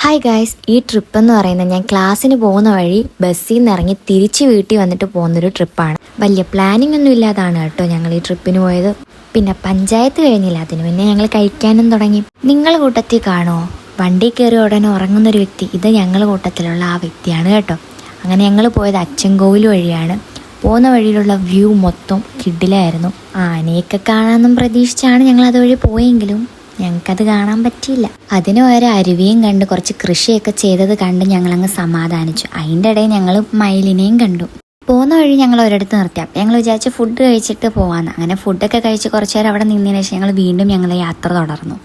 Hi guys, ഈ trip എന്ന് പറയുന്നത് ഞാൻ ക്ലാസ്സിന് പോകുന്ന വഴി ബസ്സിൽ നിന്ന് ഇറങ്ങി തിരിച്ച് വീട്ടിൽ വന്നിട്ട് പോകുന്നൊരു ട്രിപ്പാണ്. വലിയ പ്ലാനിങ് ഒന്നും ഇല്ലാതാണ് കേട്ടോ ഞങ്ങൾ ഈ ട്രിപ്പിന് പോയത്. പിന്നെ പഞ്ചായത്ത് കഴിഞ്ഞില്ല, അതിന് പിന്നെ ഞങ്ങൾ കഴിക്കാനും തുടങ്ങി. നിങ്ങൾ കൂട്ടത്തിൽ കാണുമോ വണ്ടി കയറി ഉടനെ ഉറങ്ങുന്നൊരു വ്യക്തി? ഇത് ഞങ്ങൾ കൂട്ടത്തിലുള്ള ആ വ്യക്തിയാണ് കേട്ടോ. അങ്ങനെ ഞങ്ങൾ പോയത് അച്ചൻകോവിൽ വഴിയാണ്. പോകുന്ന വഴിയിലുള്ള വ്യൂ മൊത്തം കിഡിലായിരുന്നു. ആനയൊക്കെ കാണാമെന്നും പ്രതീക്ഷിച്ചാണ് ഞങ്ങൾ അതുവഴി പോയെങ്കിലും ഞങ്ങൾക്കത് കാണാൻ പറ്റിയില്ല. അതിന് പകരം അരുവിയും കണ്ട് കുറച്ച് കൃഷിയൊക്കെ ചെയ്തത് കണ്ട് ഞങ്ങളങ്ങ് സമാധാനിച്ചു. അതിൻ്റെ ഇടയിൽ ഞങ്ങൾ മയിലിനെയും കണ്ടു. പോകുന്ന വഴി ഞങ്ങൾ ഒരിടത്ത് നിർത്തി. അപ്പം ഞങ്ങൾ വിചാരിച്ച് ഫുഡ് കഴിച്ചിട്ട് പോകാമെന്ന്. അങ്ങനെ ഫുഡൊക്കെ കഴിച്ച് കുറച്ച് നേരം അവിടെ നിന്നതിന് ശേഷം ഞങ്ങൾ വീണ്ടും യാത്ര തുടർന്നു.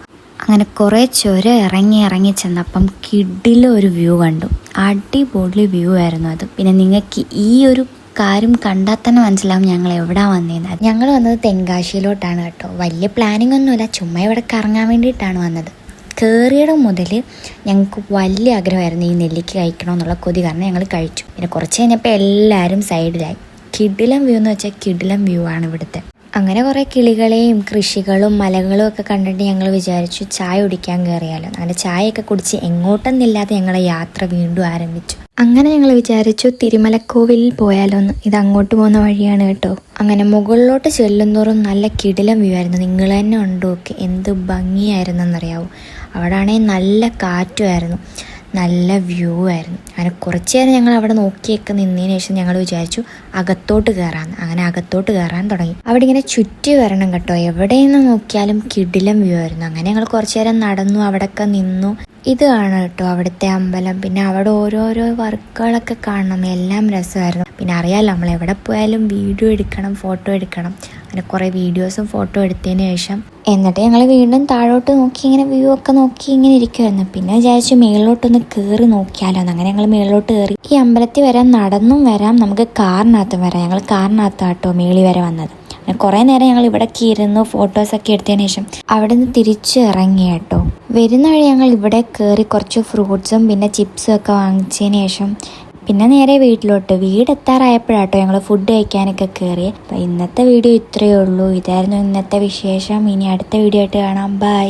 അങ്ങനെ കുറേ ചുരം ഇറങ്ങി ചെന്നപ്പം കിഡിലൊരു വ്യൂ കണ്ടു. അടിപൊളി വ്യൂ ആയിരുന്നു അത്. പിന്നെ നിങ്ങൾക്ക് ഈ ഒരു കാര്യം കണ്ടാൽ തന്നെ മനസ്സിലാവും ഞങ്ങൾ എവിടെ വന്നതെന്ന്. ഞങ്ങൾ വന്നത് തെങ്കാശിയിലോട്ടാണ് കേട്ടോ. വലിയ പ്ലാനിങ് ഒന്നുമില്ല, ചുമ്മാ ഇവിടെ കറങ്ങാൻ വേണ്ടിയിട്ടാണ് വന്നത്. കയറിയിടം മുതൽ ഞങ്ങൾക്ക് വലിയ ആഗ്രഹമായിരുന്നു ഈ നെല്ലിക്ക കഴിക്കണമെന്നുള്ള കൊതി, കാരണം ഞങ്ങൾ കഴിച്ചു. പിന്നെ കുറച്ച് കഴിഞ്ഞപ്പോൾ എല്ലാവരും സൈഡിലായി. കിടിലം വ്യൂ എന്ന് വെച്ചാൽ കിടിലം വ്യൂ ആണ് ഇവിടുത്തെ. അങ്ങനെ കുറേ കിളികളെയും കൃഷികളും മലകളും ഒക്കെ കണ്ടിട്ട് ഞങ്ങൾ വിചാരിച്ചു ചായ കുടിക്കാൻ കയറിയാലോ. അങ്ങനെ ചായയൊക്കെ കുടിച്ച് എങ്ങോട്ടെന്നില്ലാതെ ഞങ്ങളെ യാത്ര വീണ്ടും ആരംഭിച്ചു. അങ്ങനെ ഞങ്ങൾ വിചാരിച്ചു തിരുമലക്കോവിലിൽ പോയാലോ എന്ന്. ഇത് അങ്ങോട്ട് പോകുന്ന വഴിയാണ് കേട്ടോ. അങ്ങനെ മുകളിലോട്ട് ചെല്ലുന്തോറും നല്ല കിടിലം വ്യൂ ആയിരുന്നു. നിങ്ങൾ തന്നെ ഉണ്ട് നോക്കി എന്ത് ഭംഗിയായിരുന്നെന്നറിയാവൂ. അവിടെ ആണെങ്കിൽ നല്ല കാറ്റുമായിരുന്നു, നല്ല വ്യൂ ആയിരുന്നു. അങ്ങനെ കുറച്ച് നേരം ഞങ്ങൾ അവിടെ നോക്കിയൊക്കെ നിന്നതിന് ശേഷം ഞങ്ങൾ വിചാരിച്ചു അകത്തോട്ട് കയറാമെന്ന്. അങ്ങനെ അകത്തോട്ട് കയറാൻ തുടങ്ങി. അവിടെ ഇങ്ങനെ ചുറ്റി വരണം കേട്ടോ, എവിടെ നിന്ന് നോക്കിയാലും കിടിലം വ്യൂ ആയിരുന്നു. അങ്ങനെ ഞങ്ങൾ കുറച്ച് നേരം നടന്നു, അവിടെയൊക്കെ നിന്നു. ഇത് കാണാം കേട്ടോ അവിടുത്തെ അമ്പലം. പിന്നെ അവിടെ ഓരോരോ വർക്കുകളൊക്കെ കാണണം, എല്ലാം രസമായിരുന്നു. പിന്നെ അറിയാമല്ലോ നമ്മൾ എവിടെ പോയാലും വീഡിയോ എടുക്കണം, ഫോട്ടോ എടുക്കണം. അങ്ങനെ കുറേ വീഡിയോസും ഫോട്ടോ എടുത്തതിന് ശേഷം എന്നിട്ട് ഞങ്ങൾ വീണ്ടും താഴോട്ട് നോക്കി ഇങ്ങനെ വ്യൂ ഒക്കെ നോക്കി ഇങ്ങനെ ഇരിക്കുമായിരുന്നു. പിന്നെ വിചാരിച്ചു മേളിലോട്ടൊന്ന് കയറി നോക്കിയാലോ എന്ന്. അങ്ങനെ ഞങ്ങൾ മേളിലോട്ട് കയറി. ഈ അമ്പലത്തിൽ വരാൻ നടന്നും വരാം, നമുക്ക് കാറിനകത്തും വരാം. ഞങ്ങൾ കാറിനകത്താട്ടോ മേളി വരെ വന്നത്. കുറേ നേരം ഞങ്ങൾ ഇവിടേക്ക് ഇരുന്നു ഫോട്ടോസൊക്കെ എടുത്തതിന് ശേഷം അവിടെ നിന്ന് തിരിച്ച് ഇറങ്ങി കേട്ടോ. വരുന്ന വഴി ഞങ്ങൾ ഇവിടെ കയറി കുറച്ച് ഫ്രൂട്ട്സും പിന്നെ ചിപ്സും ഒക്കെ വാങ്ങിച്ചതിന് ശേഷം പിന്നെ നേരെ വീട്ടിലോട്ട്. വീടെത്താറായപ്പോഴാട്ടോ ഞങ്ങൾ ഫുഡ് കഴിക്കാനൊക്കെ കയറി. അപ്പോൾ ഇന്നത്തെ വീഡിയോ ഇത്രയേ ഉള്ളൂ. ഇതായിരുന്നു ഇന്നത്തെ വിശേഷം. ഇനി അടുത്ത വീഡിയോ ആയിട്ട് കാണാം. ബൈ.